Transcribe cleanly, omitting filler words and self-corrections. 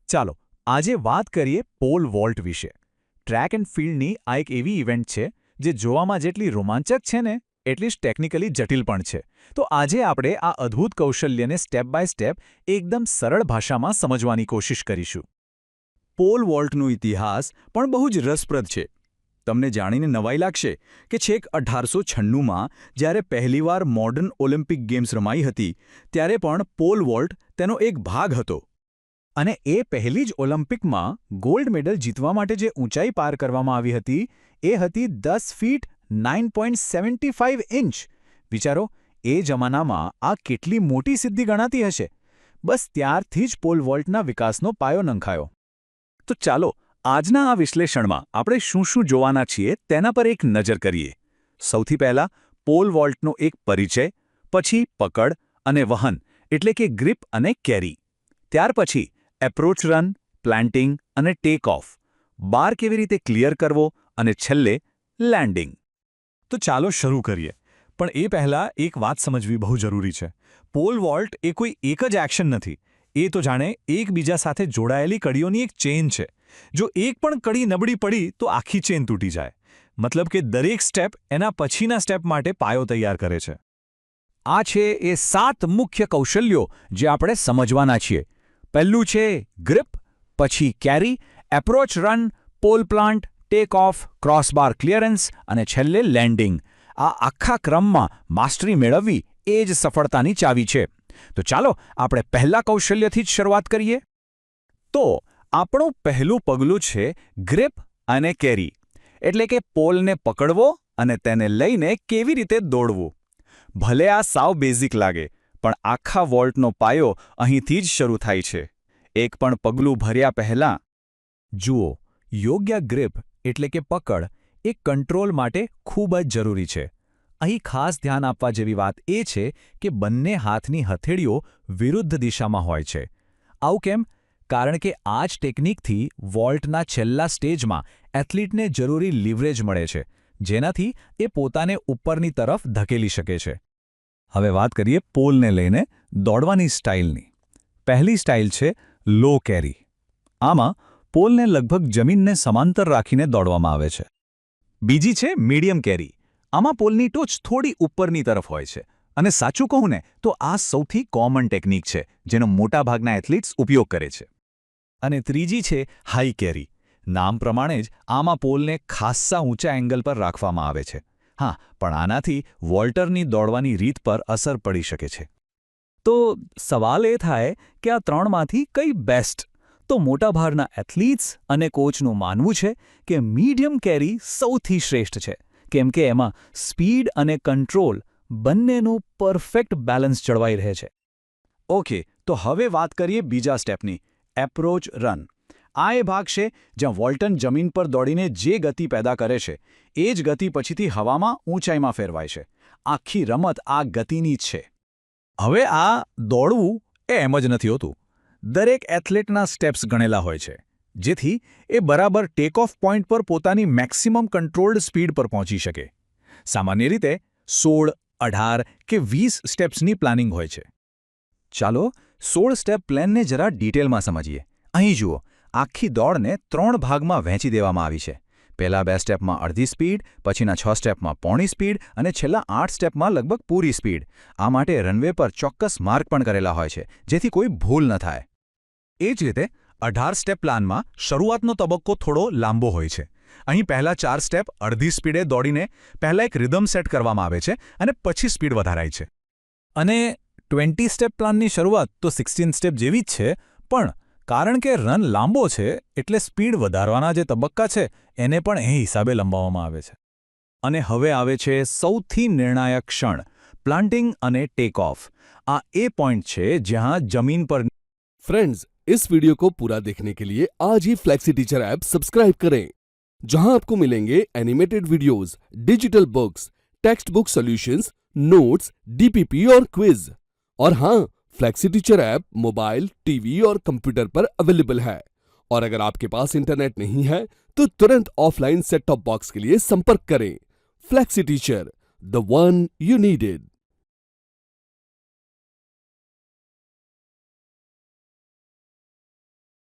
ચાલો આજે વાત કરીએ પોલ વોલ્ટ વિશે. ટ્રેક એન્ડ ફિલ્ડની આ એક એવી ઇવેન્ટ છે જે જોવામાં જેટલી રોમાંચક છે ને એટલી જ ટેકનિકલી જટિલ પણ છે. તો આજે આપણે આ અદ્ભુત કૌશલ્યને સ્ટેપ બાય સ્ટેપ એકદમ સરળ ભાષામાં સમજવાની કોશિશ કરીશું. પોલ વોલ્ટનો ઇતિહાસ પણ બહુ જ રસપ્રદ છે. તમને જાણીને નવાઈ લાગશે કે છેક 1896માં જ્યારે પહેલીવાર મોડર્ન ઓલિમ્પિક ગેમ્સ રમાઈ હતી ત્યારે પણ પોલ વોલ્ટ તેનો એક ભાગ હતો. અને એ પહેલી જ ઓલિમ્પિકમાં ગોલ્ડ મેડલ જીતવા માટે જે ઊંચાઈ પાર કરવામાં આવી હતી એ હતી 10 ફીટ 9.75 ઇંચ. વિચારો, એ જમાનામાં આ કેટલી મોટી સિદ્ધિ ગણાતી હશે. બસ ત્યારથી જ પોલ વોલ્ટના વિકાસનો પાયો નંખાયો. તો ચાલો આજના આ વિશ્લેષણમાં આપણે શું શું જોવાના છીએ તેના પર એક નજર કરીએ. સૌથી પહેલાં પોલ વોલ્ટનો એક પરિચય, પછી પકડ અને વહન એટલે કે ગ્રીપ અને કેરી. ત્યાર પછી એપ્રોચ રન, પ્લાન્ટિંગ અને ટેક ઓફ, બાર કેવી રીતે ક્લિયર કરવો અને છેલ્લે લેન્ડિંગ. તો ચાલો શરૂ કરીએ. પણ એ પહેલાં એક વાત સમજવી બહુ જરૂરી છે. પોલ વોલ્ટ એ કોઈ એક જ એક્શન નથી. એ તો જાણે એકબીજા સાથે જોડાયેલી કડીઓની એક ચેઇન છે. જો એક પણ કડી નબળી પડી તો આખી ચેઇન તૂટી જાય. મતલબ કે દરેક સ્ટેપ એના પછીના સ્ટેપ માટે પાયો તૈયાર કરે છે. આ છે એ 7 મુખ્ય કૌશલ્યો જે આપણે સમજવાના છીએ. પહેલું છે ગ્રીપ, પછી carry, approach run, pole plant, take off, crossbar clearance અને છેલ્લે લેન્ડિંગ. આ આખા ક્રમમાં માસ્ટરી મેળવવી એ જ સફળતાની ચાવી છે. તો ચાલો આપણે પહેલા કૌશલ્યથી જ શરૂઆત કરીએ. તો આપણું પહેલું પગલું છે ગ્રીપ અને કેરી, એટલે કે પોલને પકડવો અને તેને લઈને કેવી રીતે દોડવું. ભલે આ સાવ બેઝિક લાગે, પણ આખા વોલ્ટનો પાયો અહીંથી જ શરૂ થાય છે. એક પણ પગલું ભર્યા પહેલાં જુઓ, યોગ્ય ગ્રીપ એટલે કે પકડ એ કંટ્રોલ માટે ખૂબ જ જરૂરી છે. અહીં ખાસ ધ્યાન આપવા જેવી વાત એ છે કે બંને હાથની હથેળીઓ વિરુદ્ધ દિશામાં હોય છે. આવું કેમ? કારણ કે આ જ ટેકનિકથી વોલ્ટના છેલ્લા સ્ટેજમાં એથ્લીટને જરૂરી લીવરેજ મળે છે, જેનાથી એ પોતાને ઉપરની તરફ ધકેલી શકે છે. હવે વાત કરીએ પોલને લઈને દોડવાની સ્ટાઇલની. પહેલી સ્ટાઇલ છે લો કેરી. આમાં પોલને લગભગ જમીનને સમાંતર રાખીને દોડવામાં આવે છે. બીજી છે મીડિયમ કેરી. આમાં પોલની ટોચ થોડી ઉપરની તરફ હોય છે. અને સાચું કહું ને તો આ સૌથી કોમન ટેકનિક છે જેનો મોટાભાગના એથ્લીટ્સ ઉપયોગ કરે છે. અને ત્રીજી છે હાઈ કેરી. નામ પ્રમાણે જ આમાં પોલને ખાસ્સા ઊંચા એંગલ પર રાખવામાં આવે છે. હા, પણ આનાથી વોલ્ટરની દોડવાની રીત પર અસર પડી શકે છે. તો સવાલ એ થાય કે આ ત્રણમાંથી કઈ બેસ્ટ? તો મોટાભાગના એથ્લીટ્સ અને કોચનું માનવું છે કે મીડિયમ કેરી સૌથી શ્રેષ્ઠ છે, કેમ કે એમાં સ્પીડ અને કંટ્રોલ બંનેનું પરફેક્ટ બેલેન્સ જળવાઈ રહે છે. ઓકે, તો હવે વાત કરીએ બીજા સ્ટેપની, એપ્રોચ રન. આ એ ભાગ છે જ્યાં વોલ્ટન જમીન પર દોડીને જે ગતિ પેદા કરે છે એ જ ગતિ પછીથી હવામાં ઊંચાઈમાં ફેરવાય છે. આખી રમત આ ગતિની જ છે. હવે આ દોડવું એ એમ જ નથી હોતું. દરેક એથ્લેટના સ્ટેપ્સ ગણેલા હોય છે, જેથી એ બરાબર ટેક ઓફ પોઈન્ટ પર પોતાની મેક્સિમમ કંટ્રોલ્ડ સ્પીડ પર પહોંચી શકે. સામાન્ય રીતે 16, 18 કે 20 સ્ટેપ્સની પ્લાનિંગ હોય છે. ચાલો 16 સ્ટેપ પ્લાનને જરા ડિટેલમાં સમજીએ. અહીં જુઓ, આખી દોડને 3 ભાગમાં વહેંચી દેવામાં આવી છે. પહેલા 2 સ્ટેપમાં અડધી સ્પીડ, પછીના 6 સ્ટેપમાં પોણી સ્પીડ અને છેલ્લા 8 સ્ટેપમાં લગભગ પૂરી સ્પીડ. આ માટે રનવે પર ચોક્કસ માર્ક પણ કરેલા હોય છે, જેથી કોઈ ભૂલ ન થાય. એ જ રીતે 18 સ્ટેપ પ્લાનમાં શરૂઆતનો તબક્કો થોડો લાંબો હોય છે. અહીં પહેલા 4 સ્ટેપ અડધી સ્પીડે દોડીને પહેલા એક રિધમ સેટ કરવામાં આવે છે અને પછી સ્પીડ વધારાય છે. અને 20 સ્ટેપ પ્લાનની શરૂઆત તો 16 સ્ટેપ જેવી જ છે, પણ કારણ કે રન લાંબો છે એટલે સ્પીડ વધારવાના જે તબક્કા છે એને પણ એ હિસાબે લંબાવવામાં આવે છે. અને હવે આવે છે સૌથી નિર્ણાયક ક્ષણ, પ્લાન્ટિંગ અને ટેક ઓફ. આ એ પોઈન્ટ છે જ્યાં જમીન પર फ्रेंड्स, इस वीडियो को पूरा देखने के लिए आज ही फ्लेक्सी टीचर ऐप सब्सक्राइब करें, जहां आपको मिलेंगे animated videos, digital books, text book solutions, notes, DPP और क्विज. और हाँ, flexi teacher app mobile, TV और कंप्यूटर पर अवेलेबल है. और अगर आपके पास इंटरनेट नहीं है तो तुरंत ऑफलाइन सेट टॉप बॉक्स के लिए संपर्क करें. Flexi teacher, the one you needed.